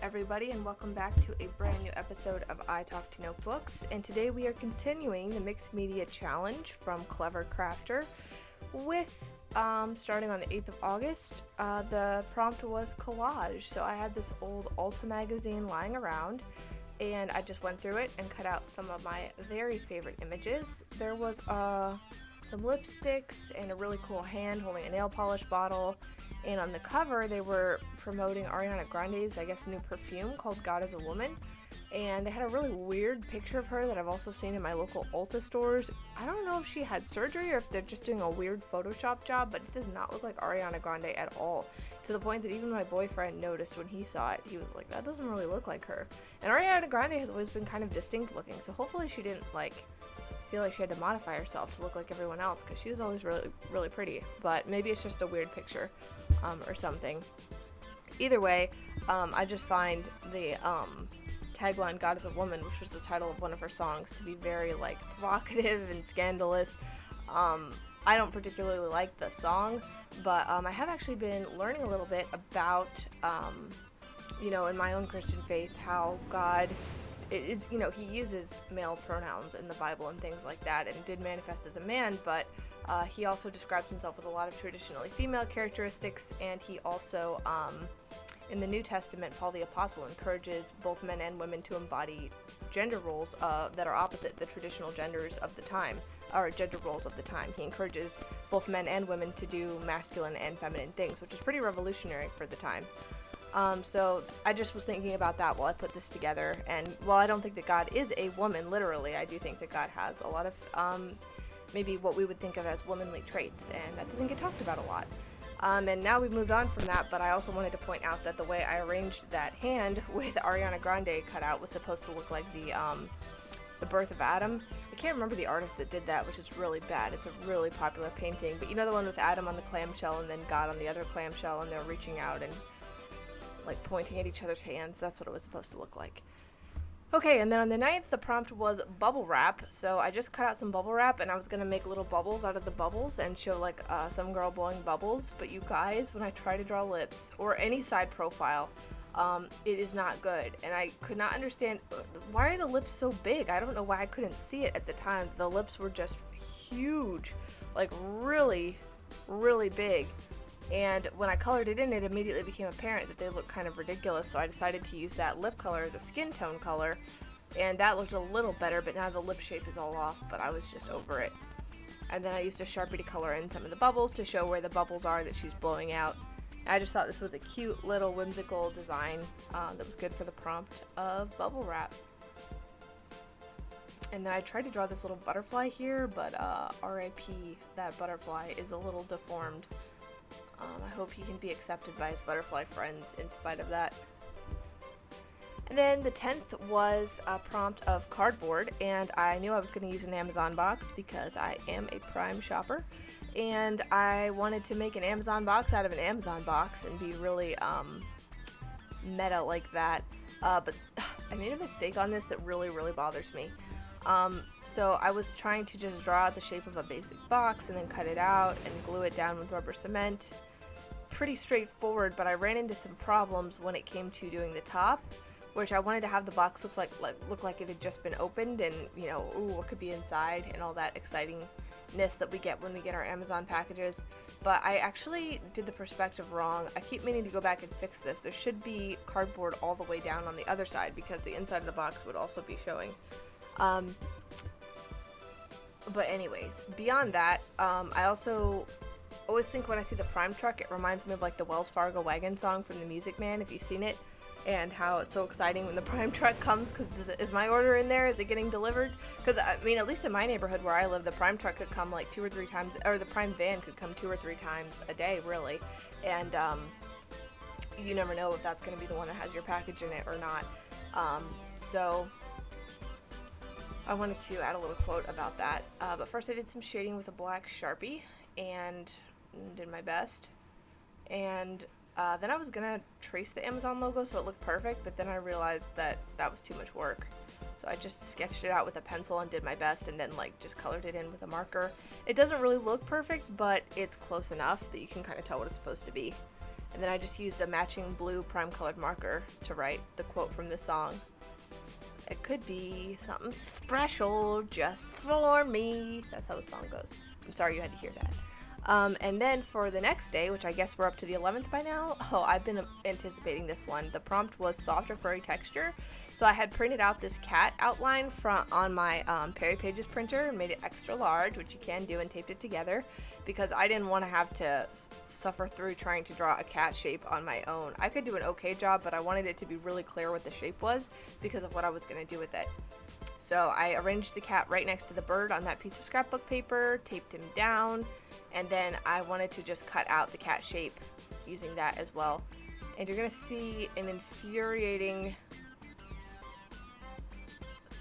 everybody, and welcome back to a brand new episode of I Talk to Notebooks. And today we are continuing the Mixed Media Challenge from clevercrafter with, starting on the 8th of August, the prompt was collage. So I had this old Ulta magazine lying around, and I just went through it and cut out some of my very favorite images. There was some lipsticks and a really cool hand holding a nail polish bottle. And on the cover, they were promoting Ariana Grande's, I guess, new perfume called God is a Woman. And they had a really weird picture of her that I've also seen in my local Ulta stores. I don't know if she had surgery or if they're just doing a weird Photoshop job, but it does not look like Ariana Grande at all. To the point that even my boyfriend noticed when he saw it. He was like, that doesn't really look like her. And Ariana Grande has always been kind of distinct looking, so hopefully she didn't, feel like she had to modify herself to look like everyone else, because she was always really, really pretty. But maybe it's just a weird picture or something. Either way, I just find the tagline God is a Woman, which was the title of one of her songs, to be very provocative and scandalous. I don't particularly like the song, but I have actually been learning a little bit about in my own Christian faith, how God is, he uses male pronouns in the Bible and things like that, and did manifest as a man, but he also describes himself with a lot of traditionally female characteristics, and he also, in the New Testament, Paul the Apostle encourages both men and women to embody gender roles that are opposite the traditional genders of the time, or gender roles of the time. He encourages both men and women to do masculine and feminine things, which is pretty revolutionary for the time. So I just was thinking about that while I put this together, and while I don't think that God is a woman, literally, I do think that God has a lot of, maybe what we would think of as womanly traits, and that doesn't get talked about a lot. And now we've moved on from that, but I also wanted to point out that the way I arranged that hand with Ariana Grande cut out was supposed to look like the birth of Adam. I can't remember the artist that did that, which is really bad. It's a really popular painting, but you know the one with Adam on the clamshell and then God on the other clamshell, and they're reaching out and pointing at each other's hands. That's what it was supposed to look like. Okay, and then on the 9th, the prompt was bubble wrap. So I just cut out some bubble wrap, and I was gonna make little bubbles out of the bubbles and show some girl blowing bubbles. But you guys, when I try to draw lips or any side profile, it is not good. And I could not understand, why are the lips so big? I don't know why I couldn't see it at the time. The lips were just huge, really, really big. And when I colored it in, it immediately became apparent that they looked kind of ridiculous, so I decided to use that lip color as a skin tone color, and that looked a little better, but now the lip shape is all off, but I was just over it. And then I used a Sharpie to color in some of the bubbles to show where the bubbles are that she's blowing out. I just thought this was a cute little whimsical design that was good for the prompt of bubble wrap. And then I tried to draw this little butterfly here, but R.I.P. that butterfly is a little deformed. I hope he can be accepted by his butterfly friends in spite of that. And then the 10th was a prompt of cardboard, and I knew I was going to use an Amazon box because I am a Prime shopper, and I wanted to make an Amazon box out of an Amazon box and be really meta like that, but I made a mistake on this that really, really bothers me. So I was trying to just draw out the shape of a basic box and then cut it out and glue it down with rubber cement. Pretty straightforward, but I ran into some problems when it came to doing the top, which I wanted to have the box look like it had just been opened, and what could be inside and all that excitingness that we get when we get our Amazon packages. But I actually did the perspective wrong. I keep meaning to go back and fix this. There should be cardboard all the way down on the other side, because the inside of the box would also be showing. But anyways, beyond that, I also always think when I see the Prime truck, it reminds me of the Wells Fargo wagon song from The Music Man, if you've seen it, and how it's so exciting when the Prime truck comes, because is my order in there? Is it getting delivered? Because, I mean, at least in my neighborhood where I live, the Prime truck could come 2 or 3 times, or the Prime van could come 2 or 3 times a day, really, and you never know if that's going to be the one that has your package in it or not. So I wanted to add a little quote about that, but first I did some shading with a black Sharpie and did my best, and then I was gonna trace the Amazon logo so it looked perfect, but then I realized that was too much work, so I just sketched it out with a pencil and did my best, and then just colored it in with a marker. It doesn't really look perfect, but it's close enough that you can kind of tell what it's supposed to be. And then I just used a matching blue prime colored marker to write the quote from the song. It could be something special just for me. That's how the song goes. I'm sorry you had to hear that. And then for the next day, which I guess we're up to the 11th by now. Oh, I've been anticipating this one. The prompt was soft or furry texture. So I had printed out this cat outline on my Perry Pages printer and made it extra large, which you can do, and taped it together because I didn't want to have to suffer through trying to draw a cat shape on my own. I could do an okay job, but I wanted it to be really clear what the shape was because of what I was going to do with it. So I arranged the cat right next to the bird on that piece of scrapbook paper, taped him down, and then I wanted to just cut out the cat shape using that as well. And you're going to see an infuriating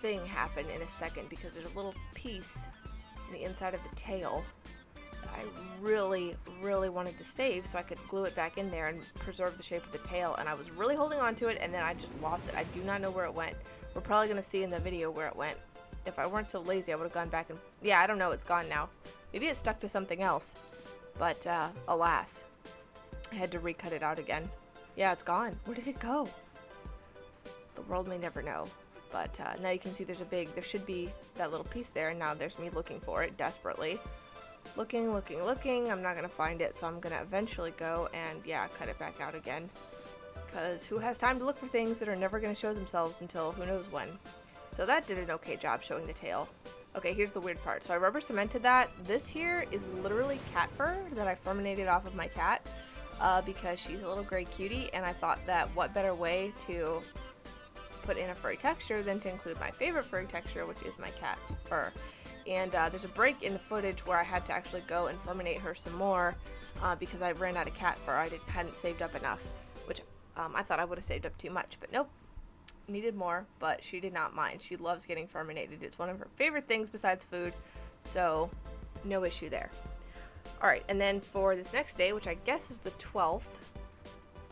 thing happen in a second because there's a little piece in the inside of the tail that I really wanted to save so I could glue it back in there and preserve the shape of the tail, and I was really holding on to it, and then I just lost it. I do not know where it went. We're probably going to see in the video where it went. If I weren't so lazy, I would have gone back and... Yeah, I don't know. It's gone now. Maybe it stuck to something else. But, alas. I had to recut it out again. Yeah, it's gone. Where did it go? The world may never know. But, now you can see there should be that little piece there, and now there's me looking for it desperately. Looking. I'm not going to find it, so I'm going to eventually go and, yeah, cut it back out again. Because who has time to look for things that are never going to show themselves until who knows when. So that did an okay job showing the tail. Okay, here's the weird part. So I rubber cemented that. This here is literally cat fur that I furminated off of my cat because she's a little gray cutie, and I thought that what better way to put in a furry texture than to include my favorite furry texture, which is my cat's fur. And there's a break in the footage where I had to actually go and furminate her some more because I ran out of cat fur. I hadn't saved up enough, which I thought I would have saved up too much, but nope. Needed more, but she did not mind. She loves getting furminated. It's one of her favorite things besides food, so no issue there. Alright, and then for this next day, which I guess is the 12th,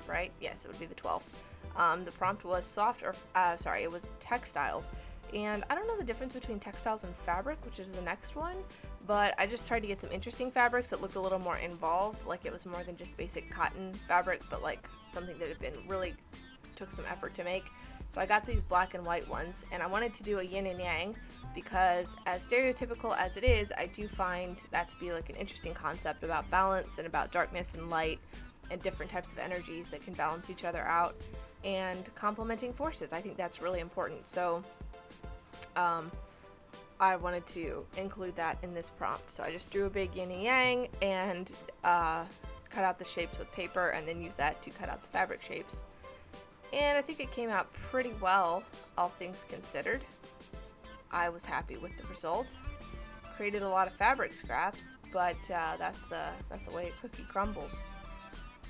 right? Yes, it would be the 12th. The prompt was it was textiles. And I don't know the difference between textiles and fabric, which is the next one, but I just tried to get some interesting fabrics that looked a little more involved, like it was more than just basic cotton fabric, but like something that had been really took some effort to make. So I got these black and white ones, and I wanted to do a yin and yang because as stereotypical as it is, I do find that to be like an interesting concept about balance and about darkness and light and different types of energies that can balance each other out and complementing forces. I think that's really important. So I wanted to include that in this prompt. So I just drew a big yin and yang and cut out the shapes with paper and then used that to cut out the fabric shapes. And I think it came out pretty well, all things considered. I was happy with the result. Created a lot of fabric scraps, but that's the way a cookie crumbles.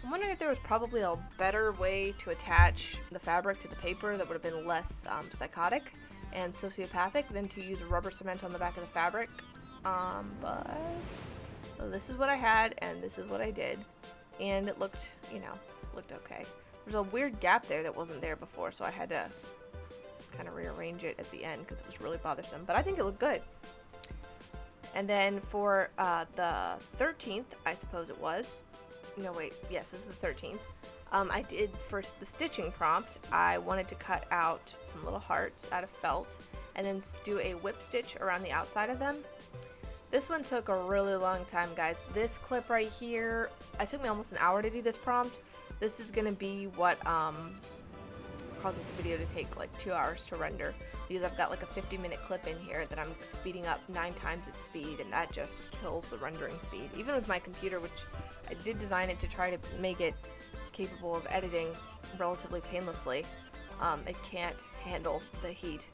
I'm wondering if there was probably a better way to attach the fabric to the paper that would have been less psychotic and sociopathic than to use rubber cement on the back of the fabric. But this is what I had, and this is what I did. And it looked, looked okay. There's a weird gap there that wasn't there before, so I had to kind of rearrange it at the end because it was really bothersome. But I think it looked good. And then for the 13th, I suppose it was. No, wait. Yes, this is the 13th. I did, for the stitching prompt, I wanted to cut out some little hearts out of felt and then do a whip stitch around the outside of them. This one took a really long time, guys. This clip right here, it took me almost an hour to do this prompt. This is going to be what causes the video to take like 2 hours to render because I've got like a 50-minute clip in here that I'm speeding up 9 times its speed, and that just kills the rendering speed. Even with my computer, which I did design it to try to make it capable of editing relatively painlessly, it can't handle the heat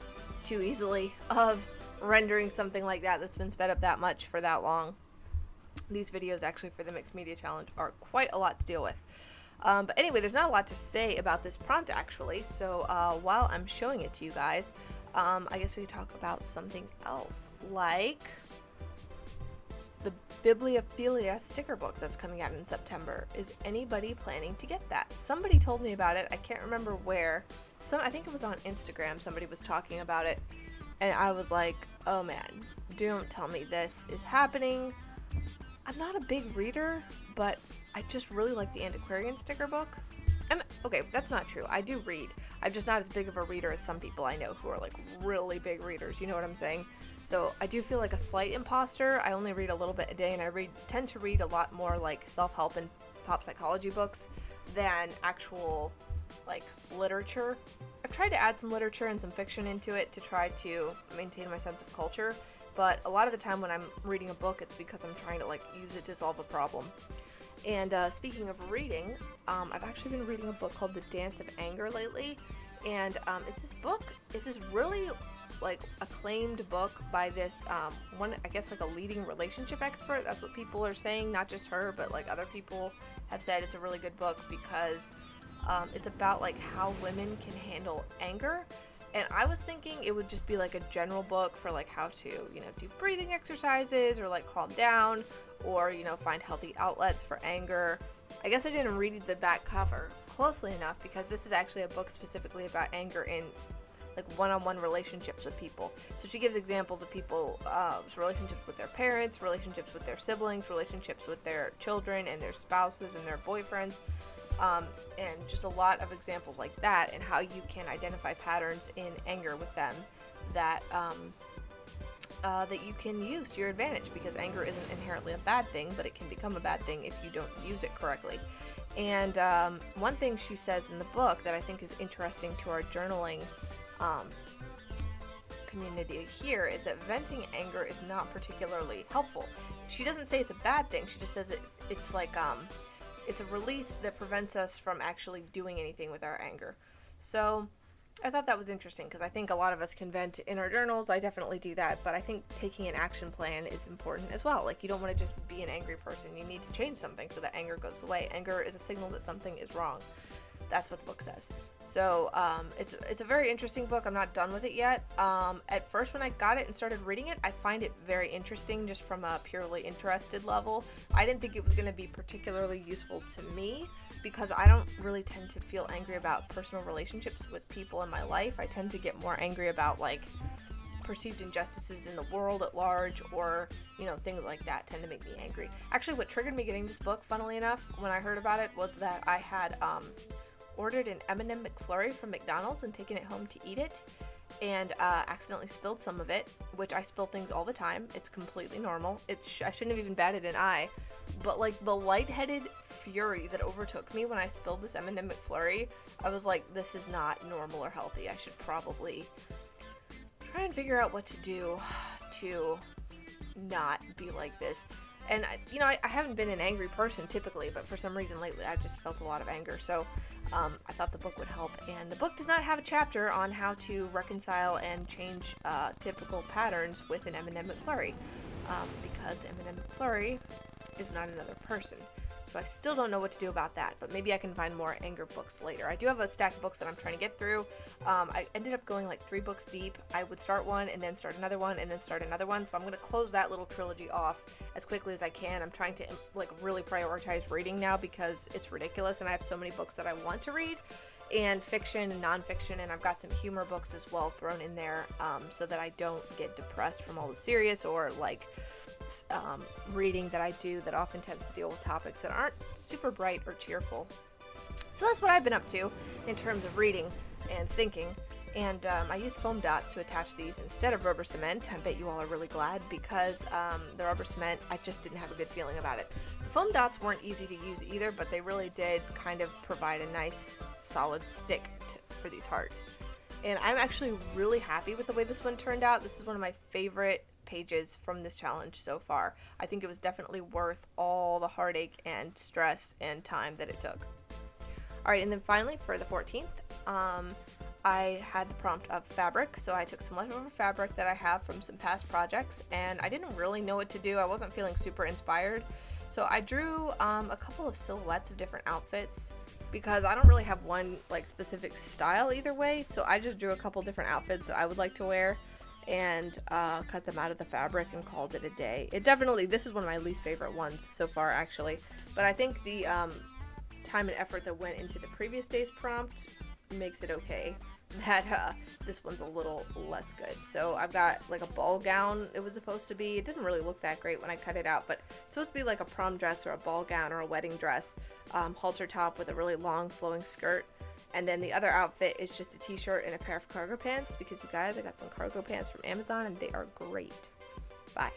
too easily of rendering something like that that's been sped up that much for that long. These videos actually for the Mixed Media Challenge are quite a lot to deal with. But anyway, there's not a lot to say about this prompt actually, so while I'm showing it to you guys, I guess we could talk about something else, like the Bibliophilia sticker book that's coming out in September. Is anybody planning to get that? Somebody told me about it. I can't remember where. I think it was on Instagram. Somebody was talking about it, and I was like, oh man, don't tell me this is happening. I'm not a big reader, but I just really like the antiquarian sticker book. Okay, that's not true. I do read. I'm just not as big of a reader as some people I know who are like really big readers. You know what I'm saying? So I do feel like a slight imposter. I only read a little bit a day, and I tend to read a lot more like self-help and pop psychology books than actual like literature. I've tried to add some literature and some fiction into it to try to maintain my sense of culture, but a lot of the time when I'm reading a book, it's because I'm trying to like use it to solve a problem. And speaking of reading, I've actually been reading a book called The Dance of Anger lately, and it's this really like acclaimed book by this one, I guess like a leading relationship expert. That's what people are saying, not just her, but like other people have said it's a really good book because it's about like how women can handle anger. And I was thinking it would just be like a general book for like how to, do breathing exercises or like calm down or, find healthy outlets for anger. I guess I didn't read the back cover closely enough because this is actually a book specifically about anger in like one-on-one relationships with people. So she gives examples of people's relationships with their parents, relationships with their siblings, relationships with their children and their spouses and their boyfriends. And just a lot of examples like that and how you can identify patterns in anger with them that you can use to your advantage, because anger isn't inherently a bad thing, but it can become a bad thing if you don't use it correctly. And one thing she says in the book that I think is interesting to our journaling community here is that venting anger is not particularly helpful. She doesn't say it's a bad thing. She just says it's like it's a release that prevents us from actually doing anything with our anger. So I thought that was interesting because I think a lot of us can vent in our journals. I definitely do that, but I think taking an action plan is important as well. Like, you don't want to just be an angry person. You need to change something so that anger goes away. Anger is a signal that something is wrong. That's what the book says. So it's a very interesting book. I'm not done with it yet. At first when I got it and started reading it, I find it very interesting just from a purely interested level. I didn't think it was going to be particularly useful to me because I don't really tend to feel angry about personal relationships with people in my life. I tend to get more angry about like perceived injustices in the world at large, or things like that tend to make me angry. Actually, what triggered me getting this book, funnily enough, when I heard about it, was that I had ordered an M&M McFlurry from McDonald's and taken it home to eat it, and accidentally spilled some of it, which I spill things all the time. It's completely normal. I shouldn't have even batted an eye, but like the lightheaded fury that overtook me when I spilled this M&M McFlurry, I was like, this is not normal or healthy. I should probably try and figure out what to do to not be like this. And I haven't been an angry person typically, but for some reason lately I've just felt a lot of anger. So I thought the book would help. And the book does not have a chapter on how to reconcile and change typical patterns with an M&M McFlurry, because the M&M McFlurry is not another person. So I still don't know what to do about that, but maybe I can find more anger books later. I do have a stack of books that I'm trying to get through. I ended up going like 3 books deep. I would start one and then start another one and then start another one. So I'm going to close that little trilogy off as quickly as I can. I'm trying to like really prioritize reading now because it's ridiculous and I have so many books that I want to read, and fiction and nonfiction, and I've got some humor books as well thrown in there so that I don't get depressed from all the serious or like reading that I do that often tends to deal with topics that aren't super bright or cheerful. So that's what I've been up to in terms of reading and thinking. And I used foam dots to attach these instead of rubber cement. I bet you all are really glad because the rubber cement, I just didn't have a good feeling about it. The foam dots weren't easy to use either, but they really did kind of provide a nice solid stick for these hearts. And I'm actually really happy with the way this one turned out. This is one of my favorite pages from this challenge so far. I think it was definitely worth all the heartache and stress and time that it took. Alright, and then finally for the 14th, I had the prompt of fabric, so I took some leftover fabric that I have from some past projects, and I didn't really know what to do. I wasn't feeling super inspired, so I drew a couple of silhouettes of different outfits because I don't really have one like specific style either way, so I just drew a couple different outfits that I would like to wear and cut them out of the fabric and called it a day. This is one of my least favorite ones so far actually, but I think the time and effort that went into the previous day's prompt makes it okay that this one's a little less good. So I've got like a ball gown it was supposed to be. It didn't really look that great when I cut it out, but it's supposed to be like a prom dress or a ball gown or a wedding dress, halter top with a really long flowing skirt. And then the other outfit is just a t-shirt and a pair of cargo pants, because you guys, I got some cargo pants from Amazon and they are great. Bye.